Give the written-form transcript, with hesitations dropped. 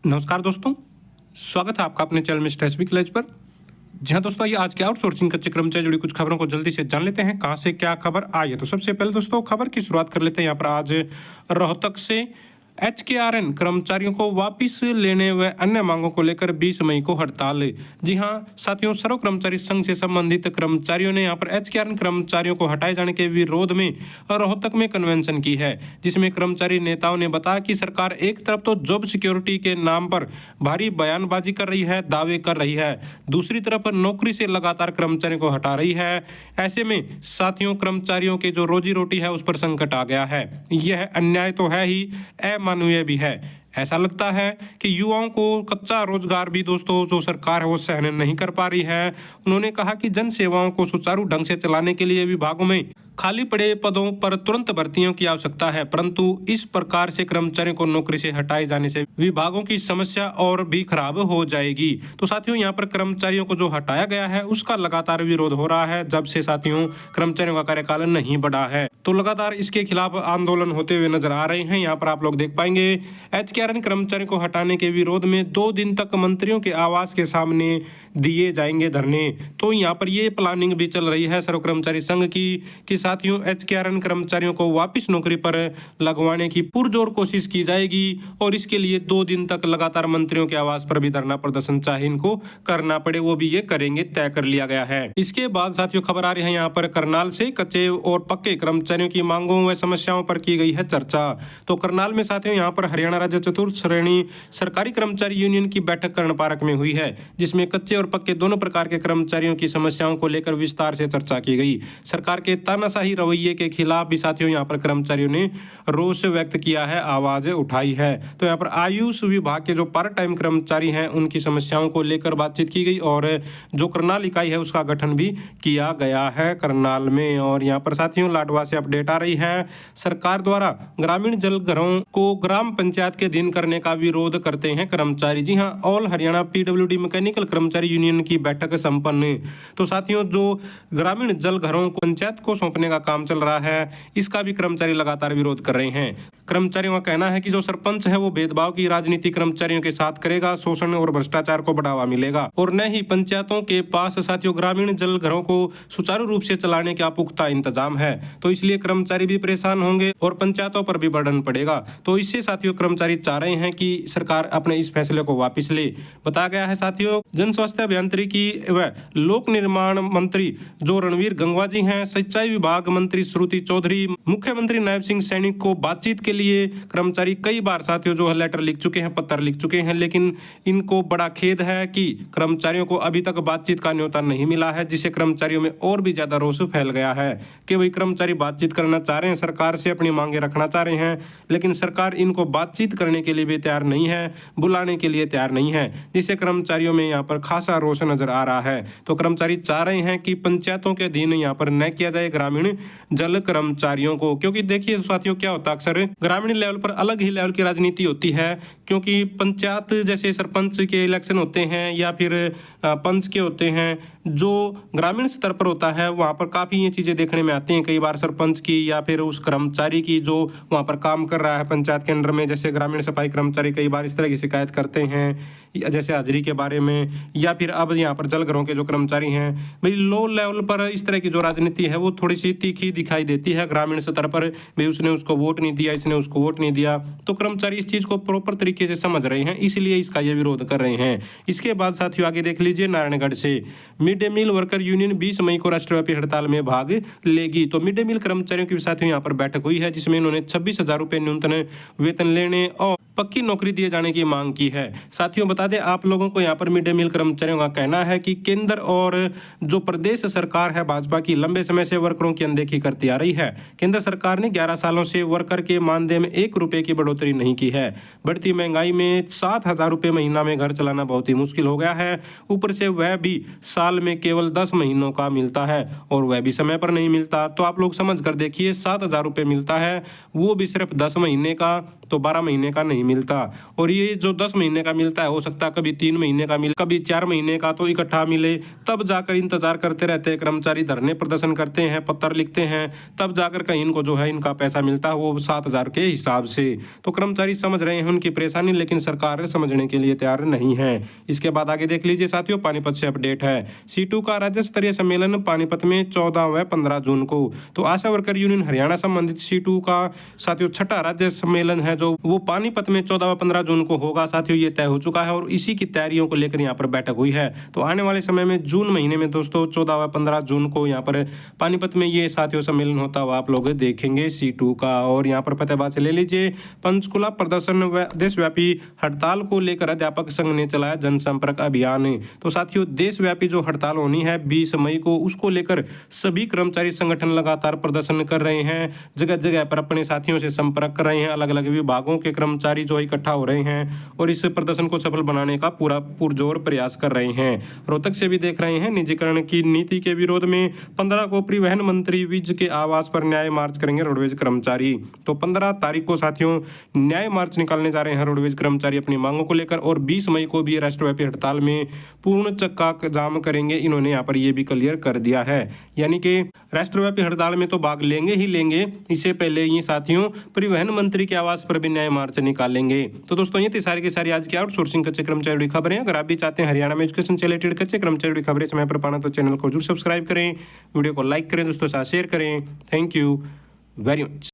नमस्कार दोस्तों, स्वागत है आपका अपने चैनल मिस्टर एसबी कॉलेज पर। जी हाँ दोस्तों, ये आज के आउटसोर्सिंग कच्चे कर्मचारी जुड़ी कुछ खबरों को जल्दी से जान लेते हैं कहाँ से क्या खबर आई है। तो सबसे पहले दोस्तों खबर की शुरुआत कर लेते हैं। यहाँ पर आज रोहतक से HKRN कर्मचारियों को वापिस लेने व अन्य मांगों को लेकर 20 मई को हड़ताल। जी हाँ साथियों, सर्व कर्मचारी संघ से संबंधित कर्मचारियों ने यहाँ पर HKRN कर्मचारियों को हटाए जाने के विरोध में रोहतक में कन्वेंशन की है, जिसमें कर्मचारी नेताओं ने बताया कि सरकार एक तरफ तो जॉब सिक्योरिटी के नाम पर भारी बयानबाजी कर रही है, दावे कर रही है, दूसरी तरफ नौकरी से लगातार कर्मचारियों को हटा रही है। ऐसे में साथियों कर्मचारियों के जो रोजी रोटी है उस पर संकट आ गया है। यह अन्याय तो है ही, अमानवीय भी है। ऐसा लगता है कि युवाओं को कच्चा रोजगार भी दोस्तों जो सरकार है वो सहन नहीं कर पा रही है। उन्होंने कहा कि जन सेवाओं को सुचारू ढंग से चलाने के लिए विभागों में खाली पड़े पदों पर तुरंत भर्तियों की आवश्यकता है, परंतु इस प्रकार से कर्मचारियों को नौकरी से हटाए जाने से विभागों की समस्या और भी खराब हो जाएगी। तो साथियों यहाँ पर कर्मचारियों को जो हटाया गया है उसका लगातार विरोध हो रहा है, जब से साथियों कर्मचारियों का कार्यकाल नहीं बढ़ा है। तो लगातार इसके खिलाफ आंदोलन होते हुए नजर आ रहे हैं। यहाँ पर आप लोग देख पाएंगे HKRN कर्मचारियों को हटाने के विरोध में 2 दिन तक मंत्रियों के आवास के सामने दिए जाएंगे धरने। तो यहाँ पर ये प्लानिंग भी चल रही है सर्व कर्मचारी संघ की कि साथियों HKRN कर्मचारियों को वापस नौकरी पर लगवाने की पुरजोर कोशिश की जाएगी और इसके लिए 2 दिन तक लगातार मंत्रियों के आवास पर भी धरना प्रदर्शन चाहे इनको करना पड़े वो भी ये करेंगे, तय कर लिया गया है। इसके बाद साथियों खबर आ रही है यहाँ पर करनाल से कच्चे और पक्के कर्मचारियों की मांगों व समस्याओं पर की गई है चर्चा। तो करनाल में साथियों यहाँ पर हरियाणा राज्य चतुर्थ श्रेणी सरकारी कर्मचारी यूनियन की बैठक कर्ण पार्क में हुई है, जिसमें कच्चे और पक्के दोनों प्रकार के कर्मचारियों की समस्याओं को लेकर विस्तार से चर्चा की गई। सरकार के तानाशाही रवैये के खिलाफ भी साथियों यहाँ पर कर्मचारियों ने रोष व्यक्त किया है, आवाज उठाई है। तो यहाँ पर आयुष विभाग के जो पार्ट टाइम कर्मचारी हैं उनकी समस्याओं को लेकर बातचीत की गई और जो करनाल इकाई है उसका गठन भी किया गया है करनाल में। और यहाँ पर साथियों लाडवा से अपडेट आ रही है, सरकार द्वारा ग्रामीण जल घरों को ग्राम पंचायत के अधीन करने का विरोध करते हैं कर्मचारी। जी हाँ, ऑल हरियाणा PWD मैकेनिकल कर्मचारी यूनियन की बैठक संपन्न। तो साथियों जो ग्रामीण जल घरों को पंचायत को सौंपने का काम चल रहा है इसका भी कर्मचारी लगातार विरोध कर रहे हैं। कर्मचारियों का कहना है कि जो सरपंच है वो भेदभाव की राजनीति कर्मचारियों के साथ करेगा, शोषण और भ्रष्टाचार को बढ़ावा मिलेगा और न ही पंचायतों के पास साथियों ग्रामीण जल घरों को सुचारू रूप से चलाने का पुख्ता इंतजाम है। तो इसलिए कर्मचारी भी परेशान होंगे और पंचायतों पर भी बर्डन पड़ेगा। तो इससे साथियों कर्मचारी चाह रहे हैं कि सरकार अपने इस फैसले को वापस ले। बताया गया है साथियों जन स्वास्थ्य अभियांत्रिकी व लोक निर्माण मंत्री जो रणवीर गंगवा जी हैं, सिंचाई विभाग मंत्री श्रुति चौधरी, मुख्यमंत्री नायब सिंह सैनी को बातचीत के लिए कर्मचारी कई बार साथियों जो लेटर लिख चुके हैं, पत्र लिख चुके हैं, लेकिन इनको बड़ा खेद है कि कर्मचारियों को अभी तक बातचीत का न्योता नहीं मिला है, जिससे कर्मचारियों में और भी ज्यादा रोष फैल गया है कि वही कर्मचारी बातचीत करना चाह रहे हैं, सरकार से अपनी मांगे रखना चाह रहे हैं, लेकिन सरकार इनको बातचीत करने के लिए भी तैयार नहीं है, बुलाने के लिए तैयार नहीं है, जिससे कर्मचारियों में यहाँ पर खासा रोष नजर आ रहा है। तो कर्मचारी चाह रहे हैं कि पंचायतों के अधीन यहाँ पर न किया जाए ग्रामीण जल कर्मचारियों को, क्योंकि देखिए साथियों क्या होता है अक्सर ग्रामीण लेवल पर अलग ही लेवल की राजनीति होती है, क्योंकि पंचायत जैसे सरपंच के इलेक्शन होते हैं या फिर पंच के होते हैं, जो ग्रामीण स्तर पर होता है वहाँ पर काफ़ी ये चीज़ें देखने में आती हैं। कई बार सरपंच की या फिर उस कर्मचारी की जो वहाँ पर काम कर रहा है पंचायत के अंडर में, जैसे ग्रामीण सफाई कर्मचारी कई बार इस तरह की शिकायत करते हैं जैसे हाजिरी के बारे में, या फिर अब यहाँ पर जल घरों के जो कर्मचारी हैं भाई लो लेवल पर इस तरह की जो राजनीति है वो थोड़ी सी तीखी दिखाई देती है ग्रामीण स्तर पर। भाई उसने उसको वोट नहीं दिया, इसने उसको वोट नहीं दिया, तो कर्मचारी इस चीज़ को प्रॉपर तरीके से समझ रहे हैं, इसलिए इसका ये विरोध कर रहे हैं। इसके बाद साथियों आगे देख लीजिए, नारायणगढ़ से mid day meal worker union 20 मई को राष्ट्रव्यापी हड़ताल में भाग लेगी। तो मिड डे मील कर्मचारियों की साथियों यहाँ पर बैठक हुई है, जिसमें इन्होंने 26,000 रुपये न्यूनतम वेतन लेने और पक्की नौकरी दिए जाने की मांग की है। साथियों बता दें आप लोगों को यहाँ पर मिड डे मील कर्मचारियों का कहना है कि केंद्र और जो प्रदेश सरकार है भाजपा की लंबे समय से वर्करों की अनदेखी करती आ रही है। केंद्र सरकार ने 11 सालों से वर्कर के मानदेय में 1 रुपये की बढ़ोतरी नहीं की है। बढ़ती महंगाई में 7,000 रुपये महीना में घर चलाना बहुत ही मुश्किल हो गया है। ऊपर से वह भी साल में केवल 10 महीनों का मिलता है और वह भी समय पर नहीं मिलता। तो आप लोग समझ कर देखिए 7,000 रुपये मिलता है, वो भी सिर्फ 10 महीने का, तो 12 महीने का नहीं मिलता। और ये जो 10 महीने का मिलता है, हो सकता है कभी 3 महीने का मिले, कभी 4 महीने का तो इकट्ठा मिले। तब जाकर इंतजार करते रहते हैं कर्मचारी, धरने प्रदर्शन करते हैं, पत्र लिखते हैं, तब जाकर कहीं इनको जो है इनका पैसा मिलता है, वो 7,000 के हिसाब से। तो कर्मचारी समझ रहे हैं उनकी परेशानी, लेकिन सरकार समझने के लिए तैयार नहीं है। इसके बाद आगे देख लीजिए साथियों, पानीपत से अपडेट है। C2 का राज्य स्तरीय सम्मेलन पानीपत में 14 व 15 जून को। तो आशा वर्कर यूनियन हरियाणा संबंधित C2 का साथियों छठा राज्य सम्मेलन है जो वो पानीपत में 14 व 15 जून को होगा। साथियों ये तय हो चुका है और इसी की तैयारियों को लेकर यहाँ पर बैठक हुई है। तो आने वाले समय में जून महीने में दोस्तों 14 व 15 जून को यहाँ पर पानीपत में ये साथियों सम्मेलन होता हुआ आप लोग देखेंगे C2 का। और यहाँ पर फतेहाबाद से ले लीजिए, पंचकुला प्रदर्शन व देशव्यापी हड़ताल को लेकर अध्यापक संघ ने चलाया जनसंपर्क अभियान। तो साथियों देशव्यापी जो हड़ताल होनी है 20 मई को, उसको लेकर सभी कर्मचारी संगठन लगातार प्रदर्शन कर रहे हैं, जगह जगह पर अपने साथियों से संपर्क कर रहे हैं। अलग अलग विभागों के कर्मचारी जो इकट्ठा हो रहे हैं और इस प्रदर्शन को सफल बनाने का पूरा पुरजोर प्रयास कर रहे हैं। रोहतक से भी देख रहे हैं, निजीकरण की नीति के विरोध में 15 को परिवहन मंत्री विज के आवास पर न्याय मार्च करेंगे रोडवेज कर्मचारी। तो 15 तारीख को साथियों न्याय मार्च निकालने जा रहे हैं रोडवेज कर्मचारी अपनी मांगों को लेकर, और 20 मई को भी राष्ट्रव्यापी हड़ताल में पूर्ण चक्का जाम करेंगे। इन्होंने यहाँ पर ये भी क्लियर कर दिया है, यानी कि राष्ट्रव्यापी हड़ताल में तो भाग लेंगे ही लेंगे, इससे पहले ये साथियों परिवहन मंत्री के आवास पर भी न्याय मार्च निकालेंगे। तो दोस्तों ये थी सारी की सारी आज की आउटसोर्सिंग कच्चे कर्मचारी खबरें। अगर आप भी चाहते हैं हरियाणा में एजुकेशन से रिलेटेड कच्चे कर्मचारी खबरें समय पर पाना, तो चैनल को जरूर सब्सक्राइब करें, वीडियो को लाइक करें, दोस्तों साथ शेयर करें। Thank you very much.